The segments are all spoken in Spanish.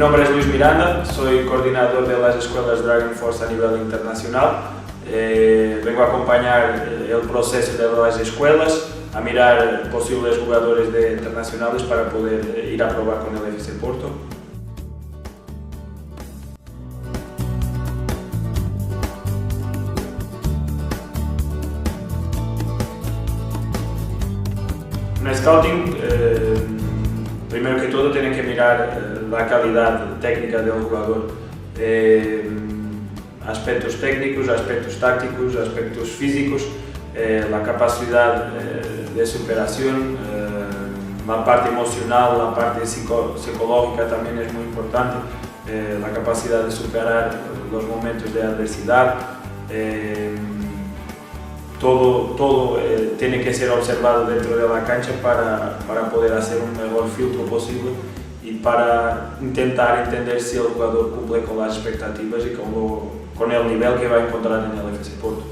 nombre es Luis Miranda, soy coordinador de las escuelas Dragon Force a nivel internacional. Vengo a acompañar el proceso de las escuelas, a mirar posibles jugadores internacionales para poder ir a probar con el FC Porto. En el scouting, primero que todo, tienen que mirar la calidad técnica del jugador, aspectos técnicos, aspectos tácticos, aspectos físicos, la capacidad de superación, la parte emocional, la parte psicológica también es muy importante, la capacidad de superar los momentos de adversidad. Todo tiene que ser observado dentro de la cancha para poder hacer un mejor filtro posible y para intentar entender si el jugador cumple con las expectativas y con el nivel que va a encontrar en el FC Porto.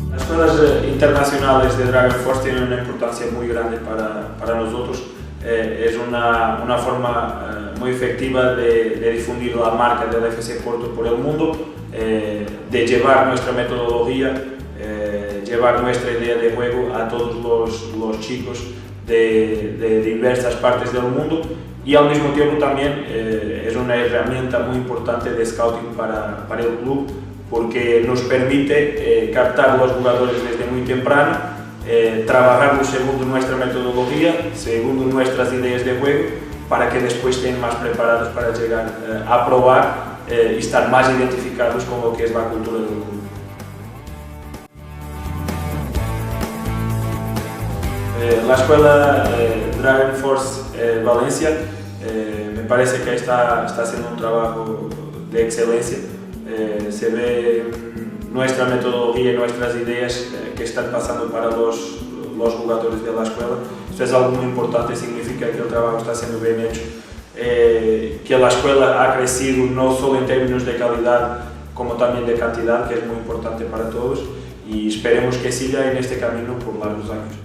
Las escuelas internacionales de Dragon Force tienen una importancia muy grande para nosotros. Es una forma muy efectiva de difundir la marca del FC Porto por el mundo, de llevar nuestra metodología, llevar nuestra idea de juego a todos los chicos de diversas partes del mundo, y al mismo tiempo también es una herramienta muy importante de scouting para el club, porque nos permite captar los jugadores desde muy temprano, trabajarlos según nuestra metodología, según nuestras ideas de juego, para que después estén más preparados para llegar a probar y estar más identificados con lo que es la cultura del club. La escuela Dragon Force Valencia me parece que está haciendo un trabajo de excelencia. Se ve nuestra metodología y nuestras ideas que están pasando para los jugadores de la escuela. Esto es algo muy importante, significa que el trabajo está siendo bien hecho, que la escuela ha crecido no solo en términos de calidad como también de cantidad, que es muy importante para todos, y esperemos que siga en este camino por largos años.